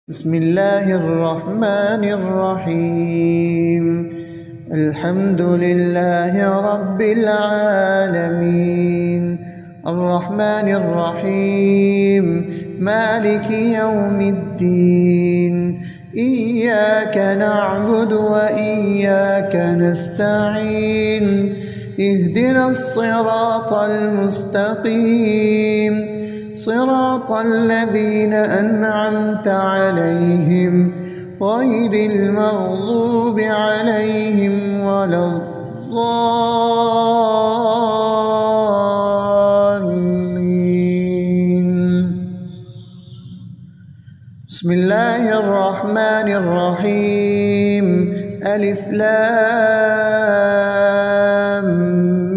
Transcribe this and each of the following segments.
بسم الله الرحمن الرحيم. الحمد لله رب العالمين، الرحمن الرحيم، مالك يوم الدين. إياك نعبد وإياك نستعين، اهدنا الصراط المستقيم، صراط الذين أنعمت عليهم غير المغضوب عليهم ولا الضالين. بسم الله الرحمن الرحيم. ألف لام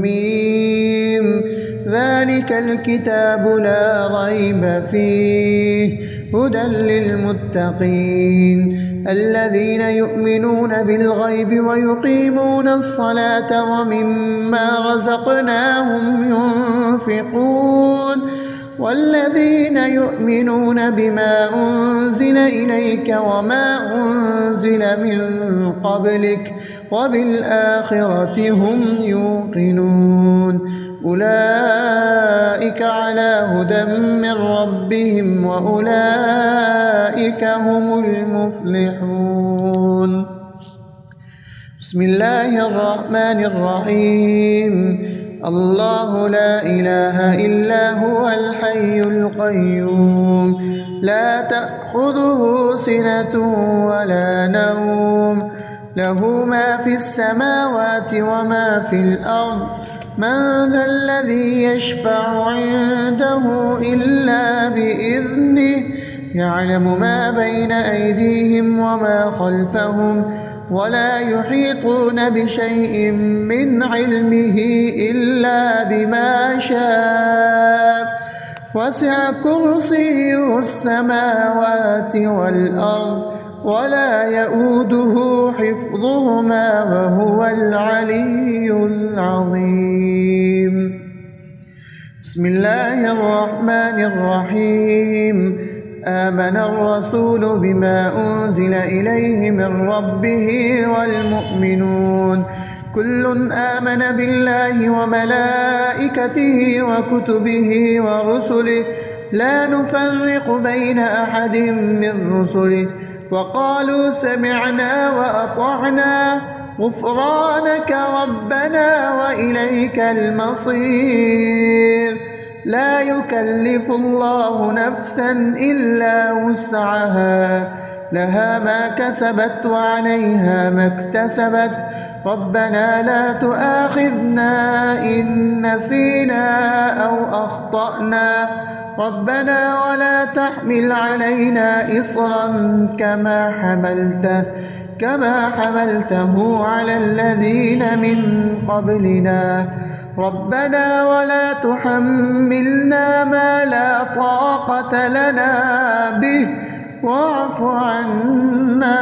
ميم، ذلك الكتاب لا ريب فيه، هدى للمتقين الذين يؤمنون بالغيب ويقيمون الصلاة ومما رزقناهم ينفقون، والذين يؤمنون بما أنزل إليك وما أنزل من قبلك وبالآخرة هم يوقنون. أولئك على هدى من ربهم وأولئك هم المفلحون. بسم الله الرحمن الرحيم. الله لا إله إلا هو الحي القيوم، لا تأخذه سنة ولا نوم، له ما في السماوات وما في الأرض. من ذا الذي يشفع عنده إلا بإذنه، يعلم ما بين أيديهم وما خلفهم، ولا يحيطون بشيء من علمه إلا بما شاء، وسع كرسيه السماوات والأرض ولا يؤوده حفظهما وهو العلي العظيم. بسم الله الرحمن الرحيم. آمن الرسول بما أنزل إليه من ربه والمؤمنون كل آمن بالله وملائكته وكتبه ورسله لا نفرق بين أحد من رسله، وقالوا سمعنا وأطعنا غفرانك ربنا وإليك المصير. لا يكلف الله نفسا إلا وسعها، لها ما كسبت وعليها ما اكتسبت. ربنا لا تؤاخذنا إن نسينا أو أخطأنا، ربنا ولا تحمل علينا إصرا كما حملته على الذين من قبلنا. ربنا ولا تحملنا ما لا طاقة لنا به، واعف عنا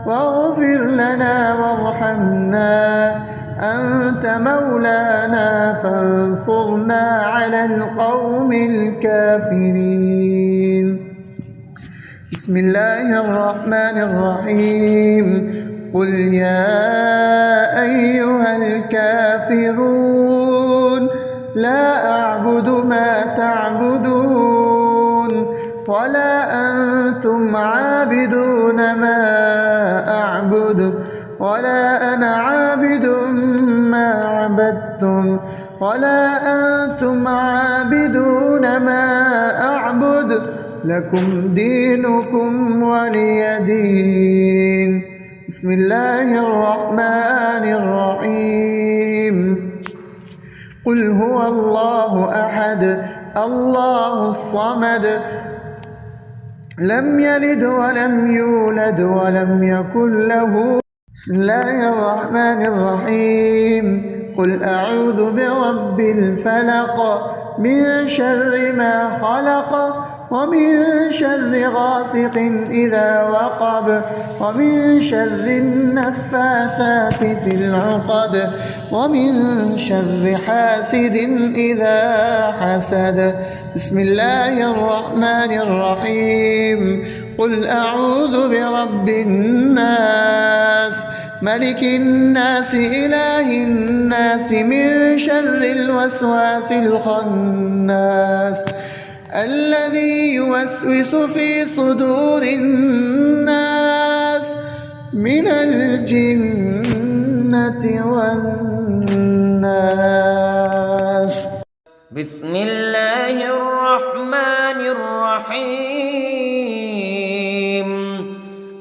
واغفر لنا وارحمنا، أنت مولانا فانصرنا على القوم الكافرين. بسم الله الرحمن الرحيم. قل يا أيها الكافرون لا أعبد ما تعبدون ولا أنتم عابدون ما أعبد ولا أنا عابد ما عبدتم ولا أنتم عابدون ما أعبد، لكم دينكم ولي دين. بسم الله الرحمن الرحيم. قل هو الله أحد الله الصمد، لم يلد ولم يولد ولم يكن له. بسم الله الرحمن الرحيم. قل أعوذ برب الفلق، من شر ما خلق، ومن شر غاسق إذا وقب، ومن شر النفاثات في العقد، ومن شر حاسد إذا حسد. بسم الله الرحمن الرحيم. قل أعوذ برب الناس ملك الناس إله الناس من شر الوسواس الخناس الذي يوسوس في صدور الناس من الجنة والناس. بسم الله الرحمن الرحيم.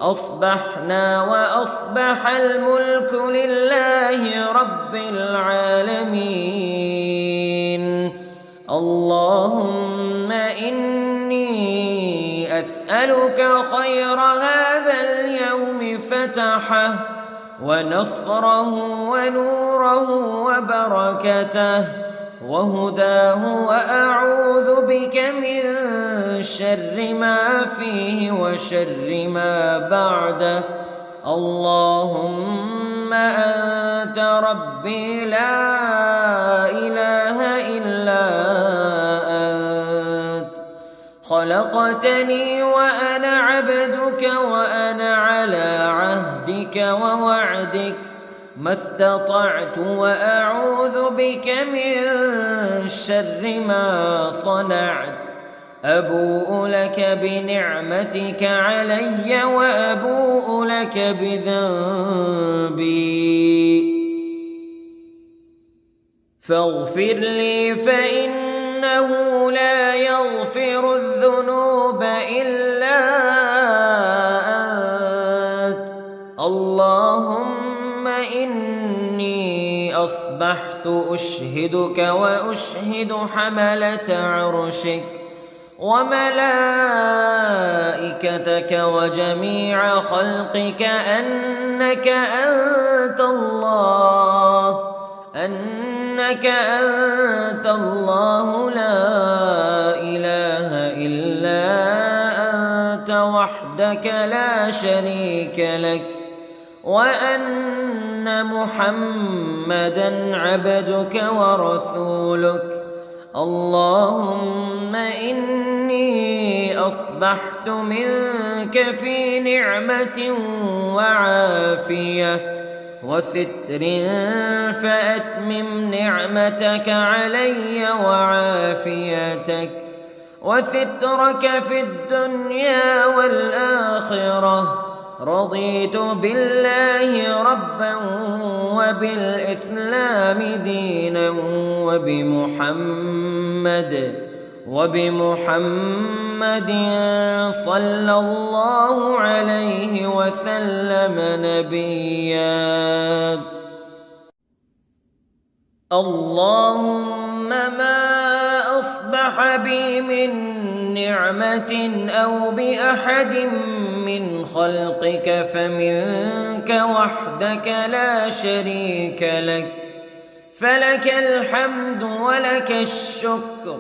أصبحنا وأصبح الملك لله رب العالمين. اللهم إني أسألك خير هذا اليوم فتحه ونصره ونوره وبركته وهداه، وأعوذ بك من شر ما فيه وشر ما بعده. اللهم أنت ربي لا إله إلا أنت، خلقتني وأنا عبدك وأنا على عهدك ووعدك ما استطعت، وأعوذ بك من شر ما صنعت. أبوء لك بنعمتك علي وأبوء لك بذنبي فاغفر لي فإنه لا يغفر الذنوب إلا أنت. اللهم إني أصبحت أشهدك وأشهد حملة عرشك وملائكتك وجميع خلقك أنك أنت الله لا إله إلا أنت وحدك لا شريك لك، وأن محمدًا عبدك ورسولك. اللهم إني أصبحت منك في نعمة وعافية وستر، فأتمم نعمتك علي وعافيتك وسترك في الدنيا والآخرة. رضيت بالله ربا وبالإسلام دينا وبمحمد صلى الله عليه وسلم نبيا. اللهم ما أصبح بي من نعمة أو بأحد من خلقك فمنك وحدك لا شريك لك، فلك الحمد ولك الشكر.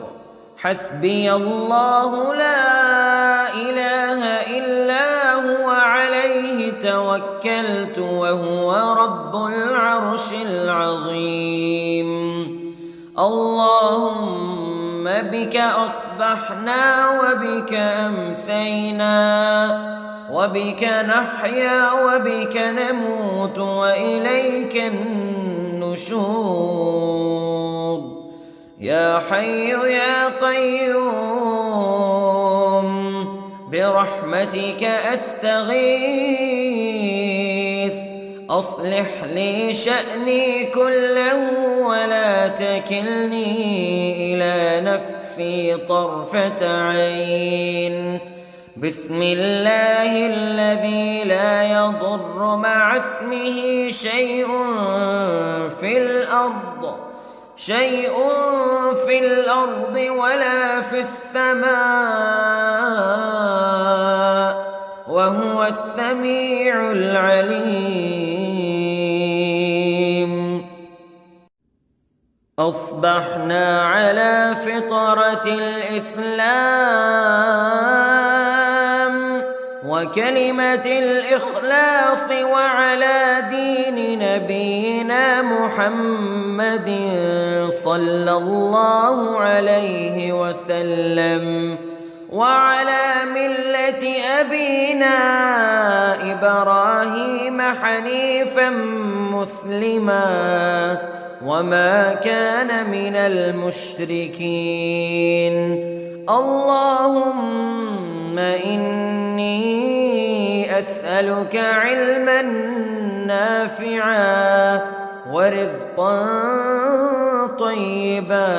حسبي الله لا إله إلا هو عليه توكلت وهو رب العرش العظيم. اللهم بك أصبحنا وبك أمسينا وبك نحيا وبك نموت وإليك النشور. يا حي يا قيوم برحمتك أستغيث، أصلح لي شأني كله ولا تكلني إلى نفسي طرفة عين. بسم الله الذي لا يضر مع اسمه شيء في الأرض ولا في السماء، وهو السميع العليم. أصبحنا على فطرة الإسلام وكلمة الإخلاص وعلى دين نبينا محمد صلى الله عليه وسلم، وعلى ملة أبينا إبراهيم حنيفا مسلما وما كان من المشركين. اللهم إني أسألك علما نافعا ورزقا طيبا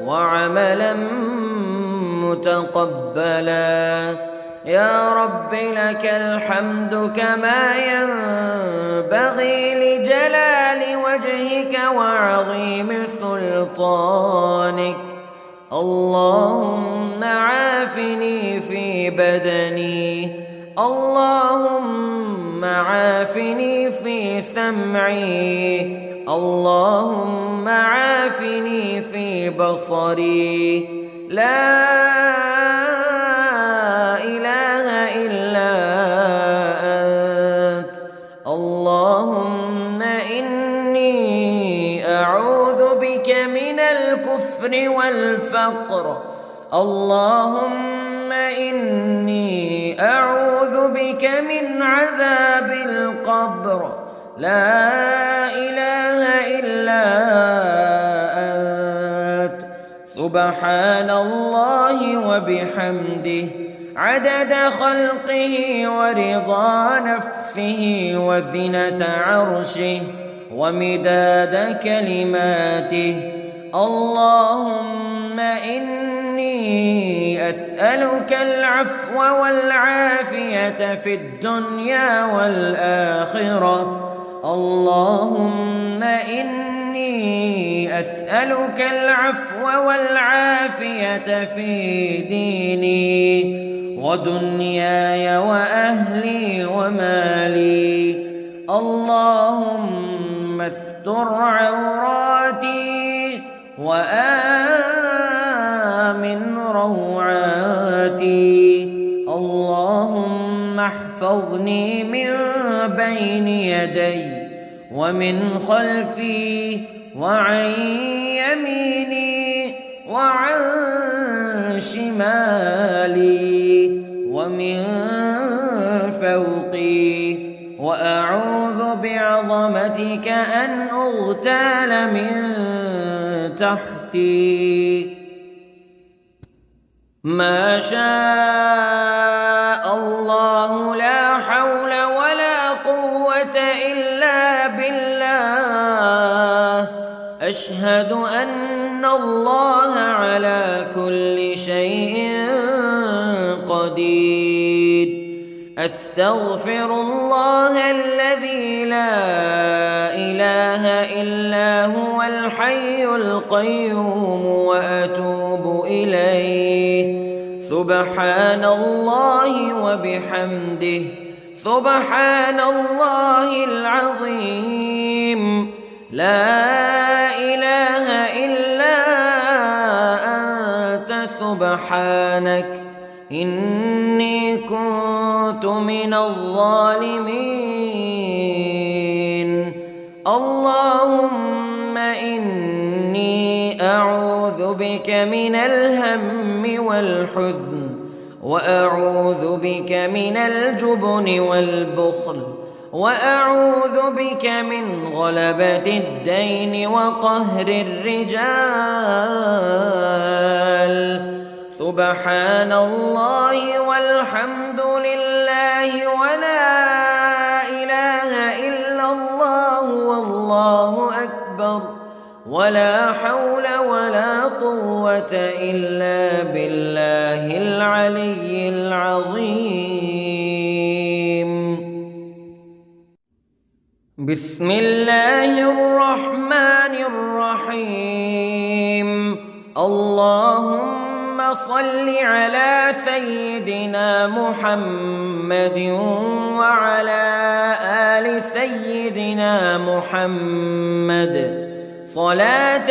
وعملا متقبلا. يا رب لك الحمد كما ينبغي لجلال وجهك وعظيم سلطانك. اللهم عافني في بدني، اللهم عافني في سمعي، اللهم عافني في بصري. لا إله إلا أنت. اللهم إني أعوذ بك من الكفر والفقر. اللهم إني أعوذ بك من عذاب القبر. لا إله إلا أنت. سبحان الله وبحمده عدد خلقه ورضا نفسه وزنة عرشه ومداد كلماته. اللهم إني أسألك العفو والعافية في الدنيا والآخرة. اللهم إني أسألك العفو والعافية في ديني ودنياي وأهلي ومالي. اللهم استر عوراتي وآمن روعاتي. اللهم احفظني من بين يدي ومن خلفي وعن يميني وعن شمالي ومن فوقي، وأعوذ بعظمتك أن أغتال من تحتي. ما شاء الله لا حول ولا قوة إلا بالله. أشهد أن الله على كل شيء قدير. أستغفر الله الذي لا إله إلا هو الحي القيوم وأتوب إليه. سبحان الله وبحمده سبحان الله العظيم. لا إله إلا أنت سبحانك إني كنت من الظالمين. اللهم إني أعوذ بك من الهم والحزن وأعوذ بك من الجبن والبخل وأعوذ بك من غلبة الدين وقهر الرجال. سبحان الله والحمد لله ولا إله إلا الله والله أكبر ولا حول ولا قوة إلا بالله العلي العظيم. بسم الله الرحمن الرحيم. اللهم صل على سيدنا محمد وعلى آل سيدنا محمد صلاة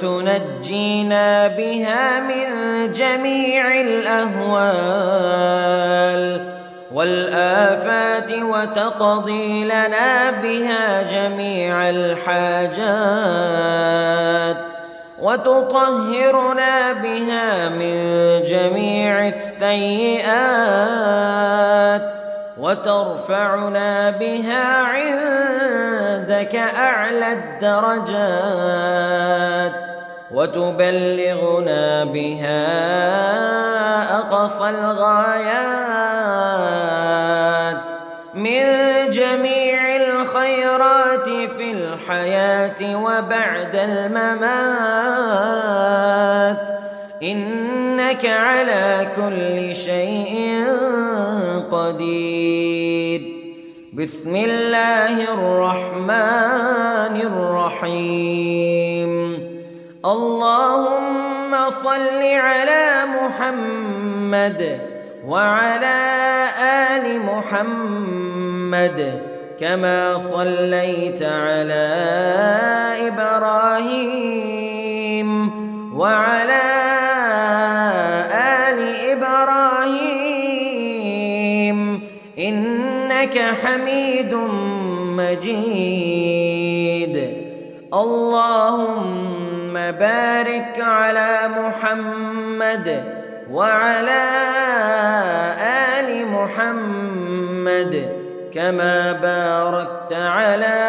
تنجينا بها من جميع الأهوال والآفات وتقضي لنا بها جميع الحاجات وتطهرنا بها من جميع السيئات وترفعنا بها عندك أعلى الدرجات وتبلغنا بها أقصى الغايات من جميع الخيرات في الحياة وبعد الممات إنك على كل شيء قدير. بسم الله الرحمن الرحيم. اللهم صل على محمد وعلى آل محمد كما صليت على إبراهيم وعلى آل إبراهيم إنك حميد مجيد. اللهم بارك على محمد وعلى آل محمد كما باركت على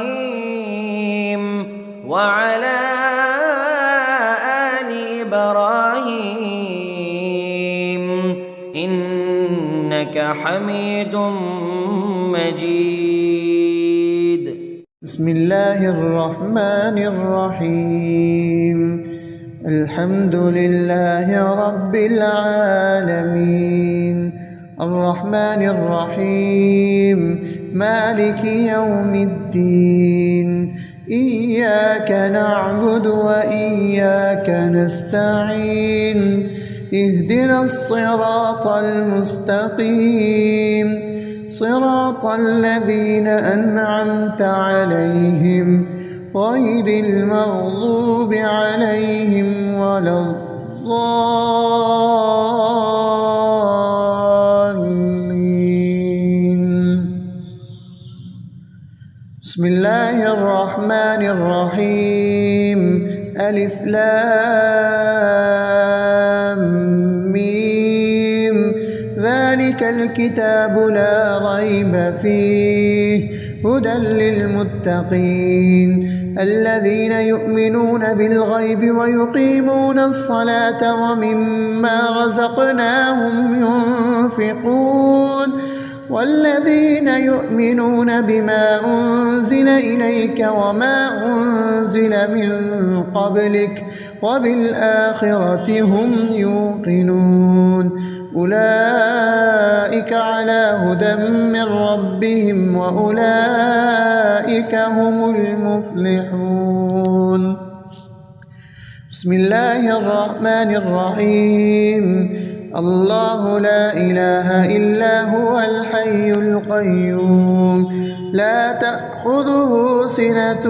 إبراهيم وعلى آل إبراهيم إنك حميد مجيد. بسم الله الرحمن الرحيم. الحمد لله رب العالمين الرحمن الرحيم مالك يوم الدين إياك نعبد وإياك نستعين اهدنا الصراط المستقيم صراط الذين أنعمت عليهم غير المغضوب عليهم ولا الضالين. بسم الله الرحمن الرحيم. ألف لام ميم. ذلك الكتاب لا ريب فيه هدى للمتقين الذين يؤمنون بالغيب ويقيمون الصلاة ومما رزقناهم ينفقون والذين يؤمنون بما أنزل إليك وما أنزل من قبلك وبالآخرة هم يوقنون أولئك على هدى من ربهم وأولئك هم المفلحون. بسم الله الرحمن الرحيم. الله لا إله إلا هو الحي القيوم لا تأخذه سنة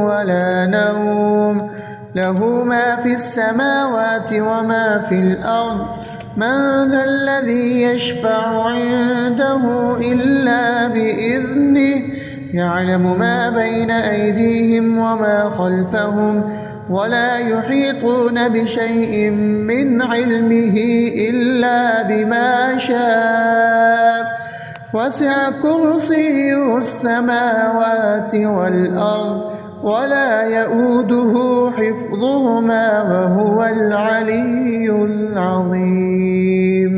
ولا نوم له ما في السماوات وما في الأرض من ذا الذي يشفع عنده إلا بإذنه يعلم ما بين أيديهم وما خلفهم ولا يحيطون بشيء من علمه إلا بما شاء وسع كرسيه السماوات والأرض ولا يؤوده حفظهما وهو العلي العظيم.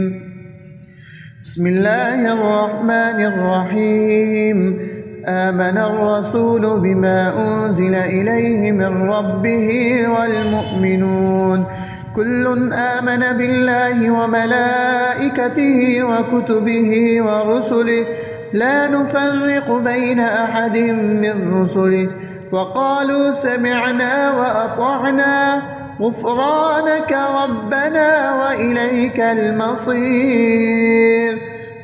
بسم الله الرحمن الرحيم. آمن الرسول بما أنزل إليه من ربه والمؤمنون كل آمن بالله وملائكته وكتبه ورسله لا نفرق بين أحد من رسله وقالوا سمعنا وأطعنا غفرانك ربنا وإليك المصير.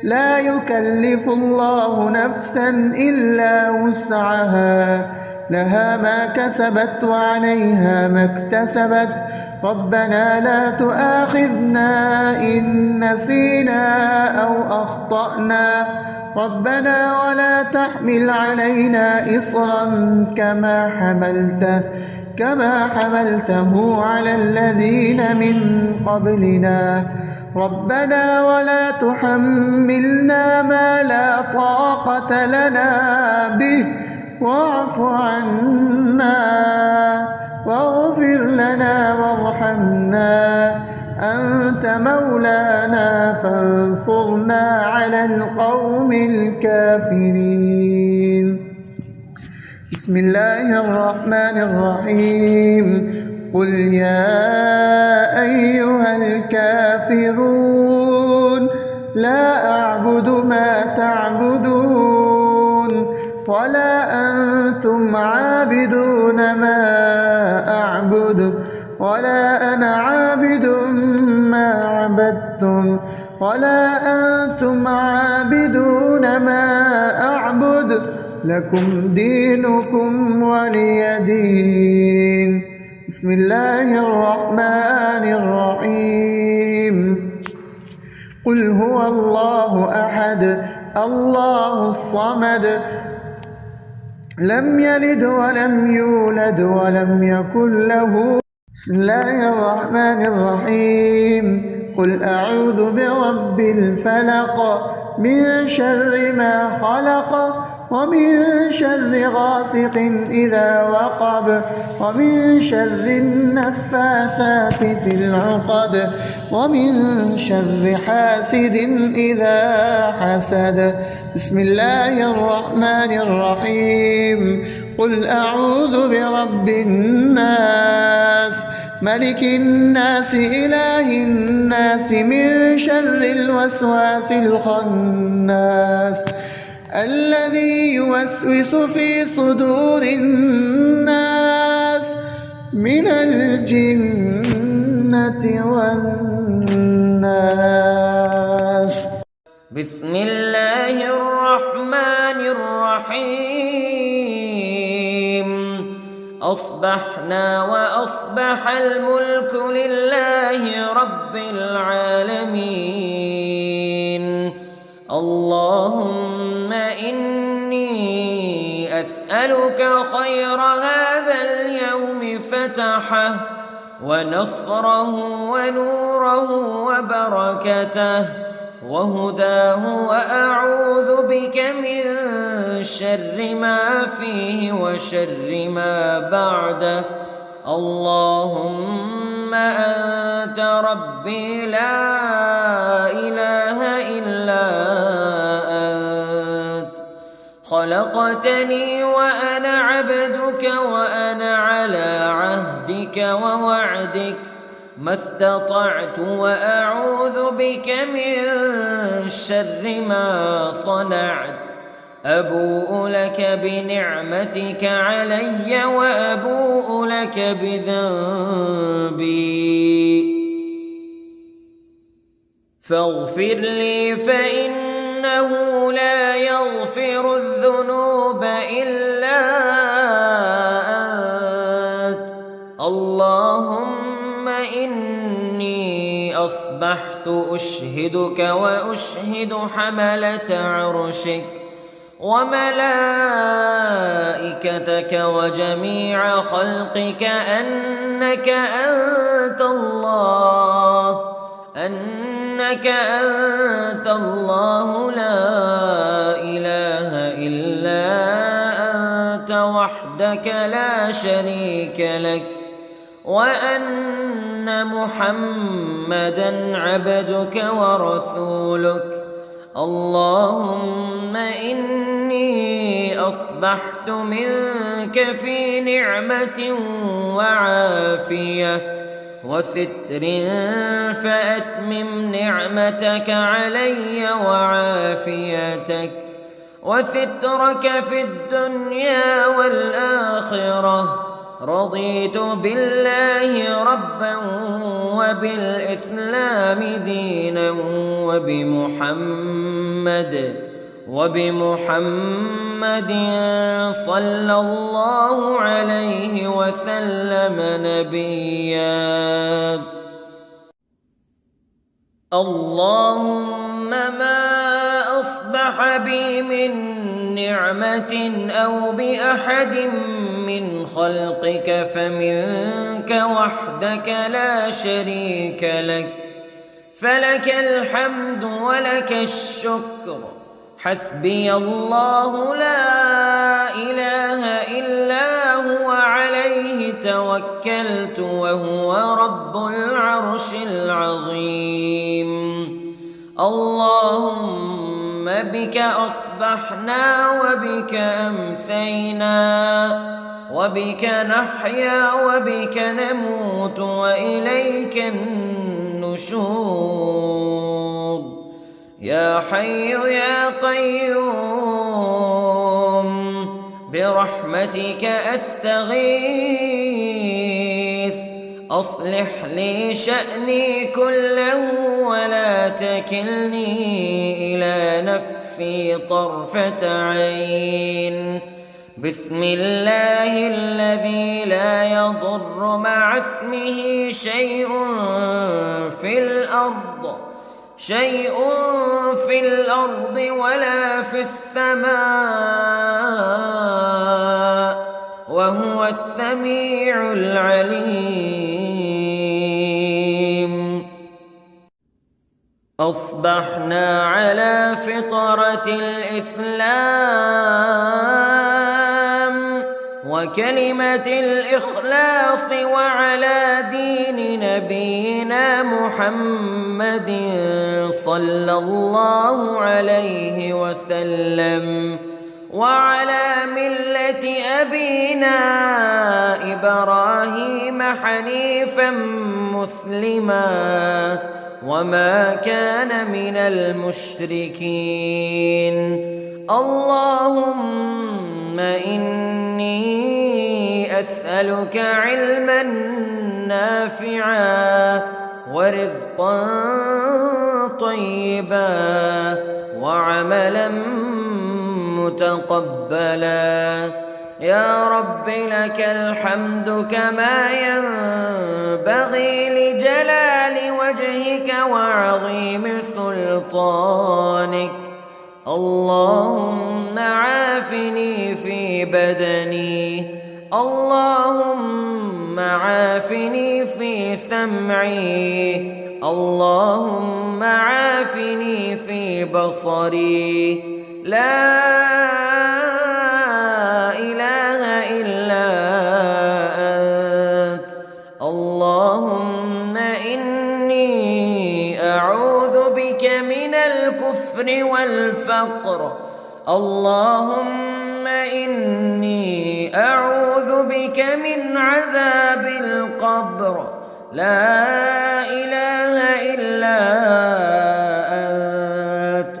لا يكلف الله نفسا إلا وسعها لها ما كسبت وعليها ما اكتسبت ربنا لا تؤاخذنا إن نسينا أو أخطأنا ربنا ولا تحمل علينا إصرا كما حملته كما حملته على الذين من قبلنا ربنا ولا تحملنا ما لا طاقة لنا به واعف عنا واغفر لنا وارحمنا أنت مولانا فانصرنا على القوم الكافرين. بسم الله الرحمن الرحيم. قل يا أيها الكافرون لا أعبد ما تعبدون ولا أنتم عابدون ما أعبد ولا أنا عابد ما عبدتم ولا أنتم عابدون ما أعبد لكم دينكم ولي دين. بسم الله الرحمن الرحيم. قل هو الله أحد الله الصمد لم يلد ولم يولد ولم يكن له. بسم الله الرحمن الرحيم. قل أعوذ برب الفلق من شر ما خلق ومن شر غاسق إذا وقب ومن شر النفاثات في العقد ومن شر حاسد إذا حسد. بسم الله الرحمن الرحيم. قل أعوذ برب الناس ملك الناس إله الناس من شر الوسواس الخناس الذي يوسوس في صدور الناس من الجنة والناس. بسم الله الرحمن الرحيم. أصبحنا وأصبح الملك لله رب العالمين. اللهم إني أسألك خير هذا اليوم فتحه ونصره ونوره وبركته وهداه وأعوذ بك من شر ما فيه وشر ما بعده. اللهم أنت ربي لا إله إلا أنت خلقتني وأنا عبدك وأنا على عهدك ووعدك ما استطعت وأعوذ بك من شر ما صنعت. أبوء لك بنعمتك علي وأبوء لك بذنبي فاغفر لي فإنه لا يغفر الذنوب إلا أنت. اللهم إني أصبحت أشهدك وأشهد حملة عرشك وملائكتك وجميع خلقك أنك أنت الله لا إله إلا أنت وحدك لا شريك لك وأن محمدًا عبدك ورسولك. اللهم إني أصبحت منك في نعمة وعافية وستر فأتمم نعمتك علي وعافيتك وسترك في الدنيا والآخرة. رضيت بالله ربا وبالإسلام دينا وبمحمد صلى الله عليه وسلم نبيا. اللهم ما أصبح أصبح بي من نعمة أو بأحد من خلقك فمنك وحدك لا شريك لك، فلك الحمد ولك الشكر. حسبي الله لا إله إلا هو عليه توكلت وهو رب العرش العظيم. اللهم بك أصبحنا وبك أمسينا وبك نحيا وبك نموت وإليك النشور. يا حي يا قيوم برحمتك أستغيث، أصلح لي شأني كله ولا تكلني إلى نفسي طرفة عين. بسم الله الذي لا يضر مع اسمه شيء في الأرض ولا في السماء وهو السميع العليم. أصبحنا على فطرة الإسلام وكلمة الإخلاص وعلى دين نبينا محمد صلى الله عليه وسلم وعلى ملة أبينا إبراهيم حنيفا مسلما وما كان من المشركين. اللهم إني أسألك علما نافعا ورزقا طيبا وعملا متقبلا. يا رب لك الحمد كما ينبغي لجلال وجهك وعظيم سلطانك. اللهم عافني في بدني، اللهم عافني في سمعي، اللهم عافني في بصري. لا إله إلا أنت. اللهم إني أعوذ بك من الكفر والفقر. اللهم إني أعوذ بك من عذاب القبر. لا إله إلا أنت.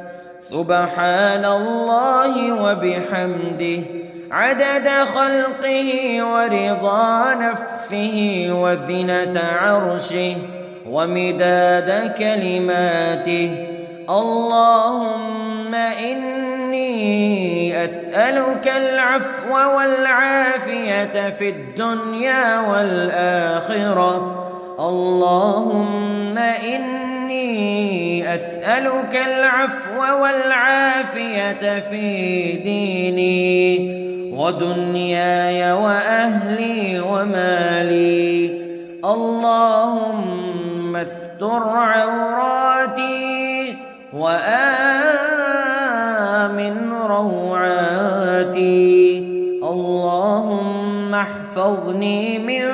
سبحان الله وبحمده عدد خلقه ورضا نفسه وزنة عرشه ومداد كلماته. اللهم إني أسألك العفو والعافية في الدنيا والآخرة. اللهم إني أسألك العفو والعافية في ديني ودنياي وأهلي ومالي. اللهم استر عوراتي وآمن روعاتي. اللهم احفظني من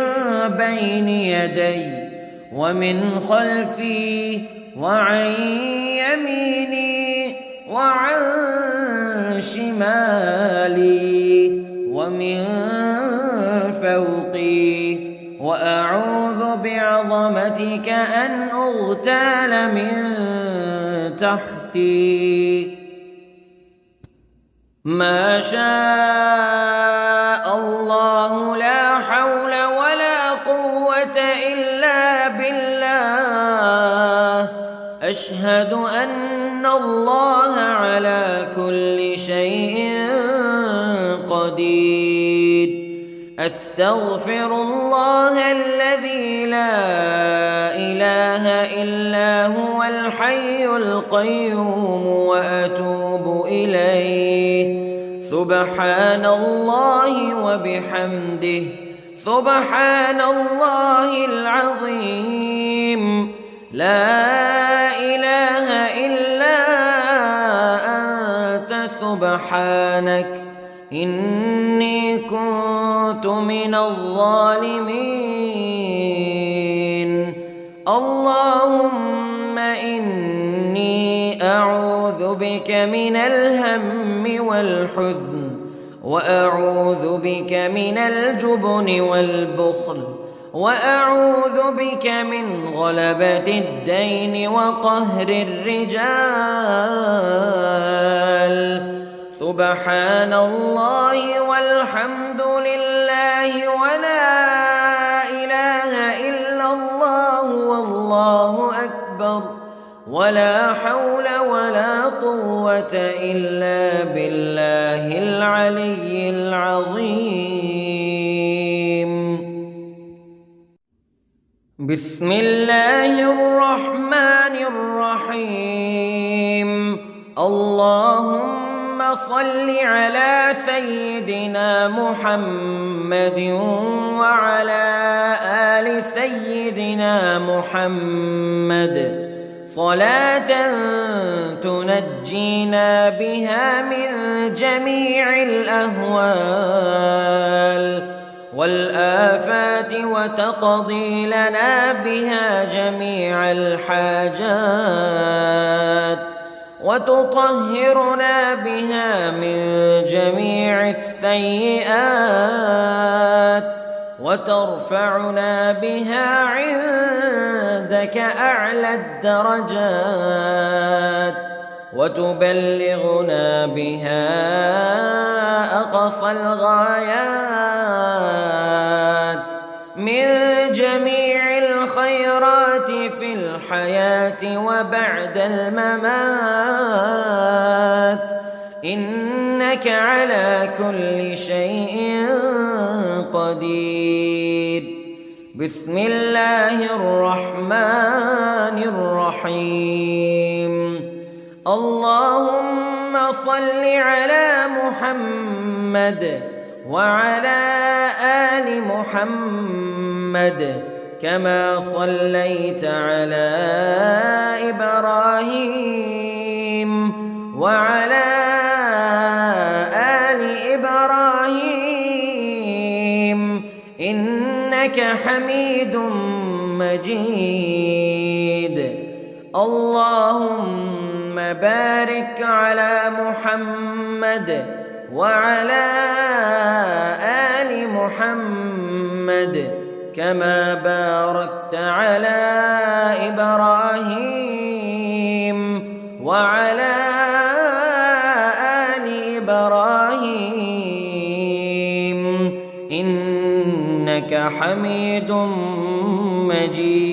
بين يدي ومن خلفي وعن يميني وعن شمالي ومن فوقي. وأعوذ بعظمتك أن أغتال من تحتي. ما شاء الله لا حول ولا قوة إلا بالله. أشهد أن الله على كل شيء قدير. أستغفر الله الذي لا إله إلا هو الحي القيوم وأتوب إليه. سبحان الله وبحمده سبحان الله العظيم. لا إله إلا أنت سبحانك إني كنت من الظالمين. اللهم إني أعوذ بك من الهم والحزن، وأعوذ بك من الجبن والبخل، وأعوذ بك من غلبة الدين وقهر الرجال. سبحان الله والحمد لله ولا إله إلا الله والله أكبر، ولا حول ولا قوة إلا بالله العلي العظيم. بسم الله الرحمن الرحيم. اللهم صل على سيدنا محمد وعلى آل سيدنا محمد صلاة تنجينا بها من جميع الأهوال والآفات، وتقضي لنا بها جميع الحاجات، وتطهرنا بها من جميع السيئات، وترفعنا بها عندك أعلى الدرجات، وتبلغنا بها أقصى الغايات من جميع الخيرات في الحياة وبعد الممات، إنك على كل شيء قدير. بسم الله الرحمن الرحيم. اللهم صل على محمد وعلى آل محمد كما صليت على إبراهيم وعلى آل إبراهيم إنك حميد مجيد. اللهم بارك على محمد وعلى آل محمد كما باركت على إبراهيم وعلى آل إبراهيم إنك حميد مجيد.